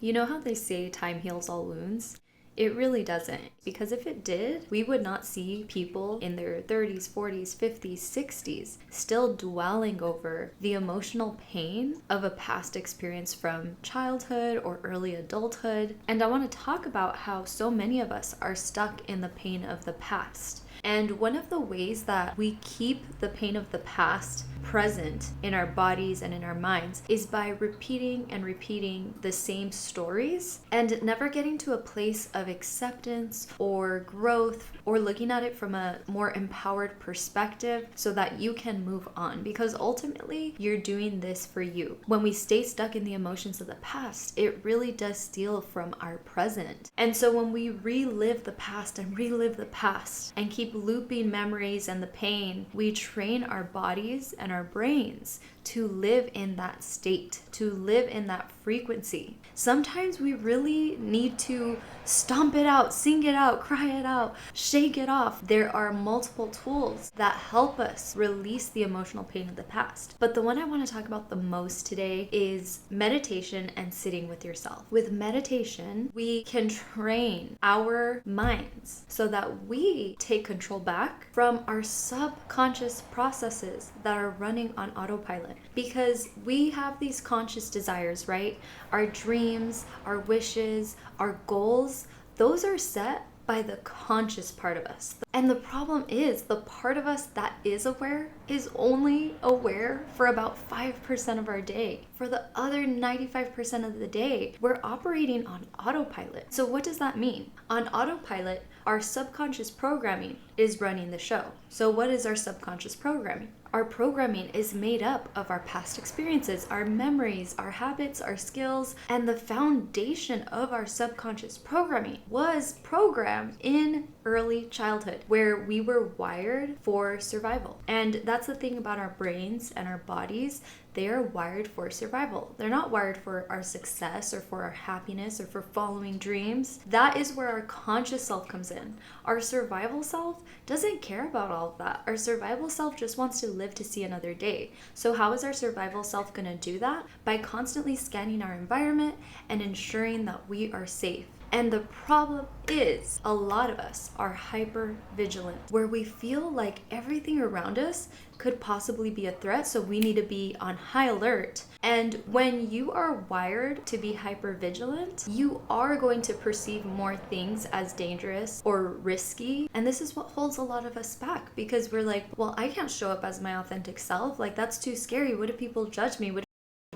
You know how they say time heals all wounds? It really doesn't. Because if it did, we would not see people in their 30s, 40s, 50s, 60s still dwelling over the emotional pain of a past experience from childhood or early adulthood. And I want to talk about how so many of us are stuck in the pain of the past. And one of the ways that we keep the pain of the past present in our bodies and in our minds is by repeating and repeating the same stories and never getting to a place of acceptance or growth or looking at it from a more empowered perspective so that you can move on, because ultimately you're doing this for you. When we stay stuck in the emotions of the past, it really does steal from our present. And so when we relive the past and keep looping memories and the pain, we train our bodies and our brains to live in that state, to live in that frequency. Sometimes we really need to stomp it out, sing it out, cry it out, shake it off. There are multiple tools that help us release the emotional pain of the past. But the one I want to talk about the most today is meditation and sitting with yourself. With meditation, we can train our minds so that we take control back from our subconscious processes that are running on autopilot. Because we have these conscious desires, right? Our dreams, our wishes, our goals, those are set by the conscious part of us. And the problem is the part of us that is aware is only aware for about 5% of our day. For the other 95% of the day, we're operating on autopilot. So what does that mean? On autopilot, our subconscious programming is running the show. So what is our subconscious programming? Our programming is made up of our past experiences, our memories, our habits, our skills, and the foundation of our subconscious programming was programmed in early childhood, where we were wired for survival. And that's the thing about our brains and our bodies. They are wired for survival. They're not wired for our success or for our happiness or for following dreams. That is where our conscious self comes in. Our survival self doesn't care about all of that. Our survival self just wants to live to see another day. So how is our survival self going to do that? By constantly scanning our environment and ensuring that we are safe. And the problem is a lot of us are hyper vigilant, where we feel like everything around us could possibly be a threat, so we need to be on high alert. And when you are wired to be hyper vigilant, you are going to perceive more things as dangerous or risky. And this is what holds a lot of us back, because we're like, well, I can't show up as my authentic self. Like, that's too scary. What if people judge me? What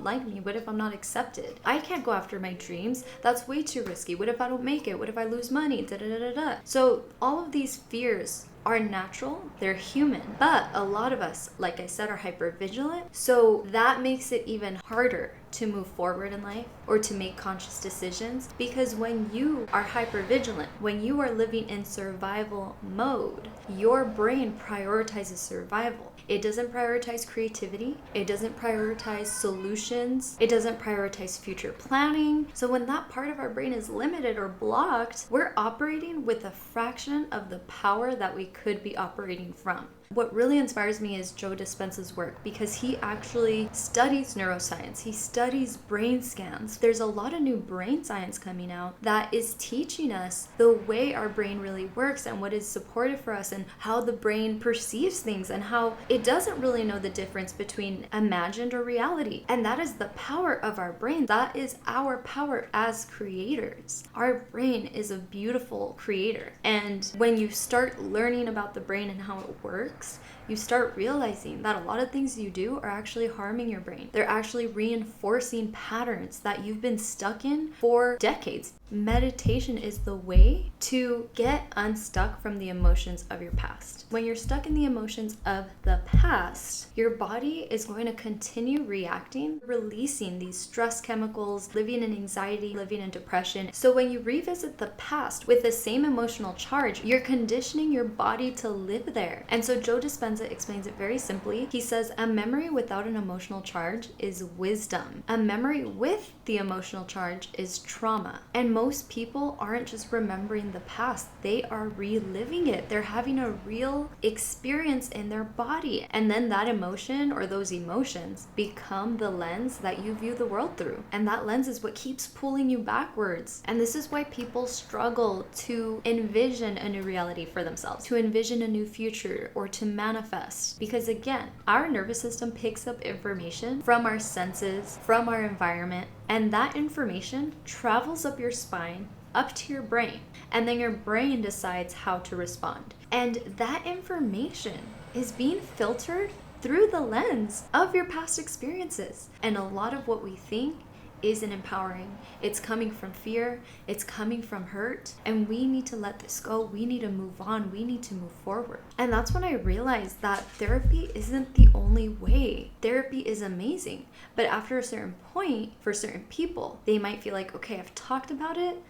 like me? What if I'm not accepted? I can't go after my dreams. That's way too risky. What if I don't make it? What if I lose money? Da, da, da, da, da. So all of these fears are natural, they're human, but a lot of us, like I said, are hyper vigilant. So that makes it even harder to move forward in life or to make conscious decisions, because when you are hyper vigilant, when you are living in survival mode, your brain prioritizes survival. It doesn't prioritize creativity. It doesn't prioritize solutions. It doesn't prioritize future planning. So when that part of our brain is limited or blocked, we're operating with a fraction of the power that we could be operating from. What really inspires me is Joe Dispenza's work, because he actually studies neuroscience. He studies brain scans. There's a lot of new brain science coming out that is teaching us the way our brain really works and what is supportive for us and how the brain perceives things and how it doesn't really know the difference between imagined or reality. And that is the power of our brain. That is our power as creators. Our brain is a beautiful creator. And when you start learning about the brain and how it works, you start realizing that a lot of things you do are actually harming your brain. They're actually reinforcing patterns that you've been stuck in for decades. Meditation is the way to get unstuck from the emotions of your past. When you're stuck in the emotions of the past, your body is going to continue reacting, releasing these stress chemicals, living in anxiety, living in depression. So when you revisit the past with the same emotional charge, you're conditioning your body to live there. And so Joe Dispenza explains it very simply. He says, a memory without an emotional charge is wisdom. A memory with the emotional charge is trauma. And most people aren't just remembering the past, they are reliving it. They're having a real experience in their body. And then that emotion or those emotions become the lens that you view the world through. And that lens is what keeps pulling you backwards. And this is why people struggle to envision a new reality for themselves, to envision a new future, or to manifest. Because again, our nervous system picks up information from our senses, from our environment, and that information travels up your spine, up to your brain, and then your brain decides how to respond. And that information is being filtered through the lens of your past experiences. And a lot of what we think isn't empowering. It's coming from fear, it's coming from hurt, and we need to let this go. We need to move on, we need to move forward. And that's when I realized that therapy isn't the only way. Therapy is amazing, but after a certain point, for certain people, they might feel like, okay, I've talked about it,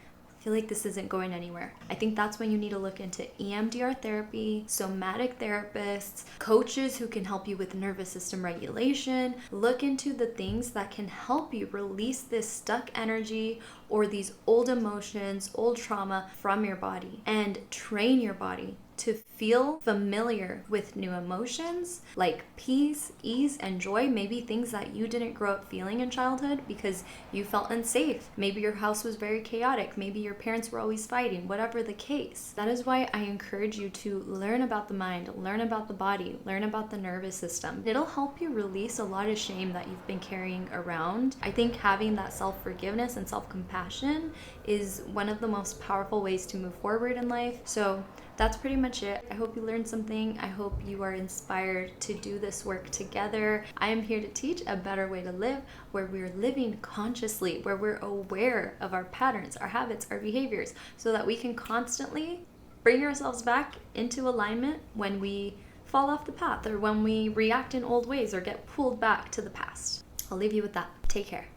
I feel like this isn't going anywhere. I think that's when you need to look into EMDR therapy, somatic therapists, coaches who can help you with nervous system regulation. Look into the things that can help you release this stuck energy or these old emotions, old trauma from your body, and train your body to feel familiar with new emotions like peace, ease, and joy. Maybe things that you didn't grow up feeling in childhood because you felt unsafe. Maybe your house was very chaotic. Maybe your parents were always fighting, whatever the case. That is why I encourage you to learn about the mind, learn about the body, learn about the nervous system. It'll help you release a lot of shame that you've been carrying around. I think having that self-forgiveness and self-compassion is one of the most powerful ways to move forward in life. So that's pretty much it. I hope you learned something. I hope you are inspired to do this work together. I am here to teach a better way to live, where we're living consciously, where we're aware of our patterns, our habits, our behaviors, so that we can constantly bring ourselves back into alignment when we fall off the path or when we react in old ways or get pulled back to the past. I'll leave you with that. Take care.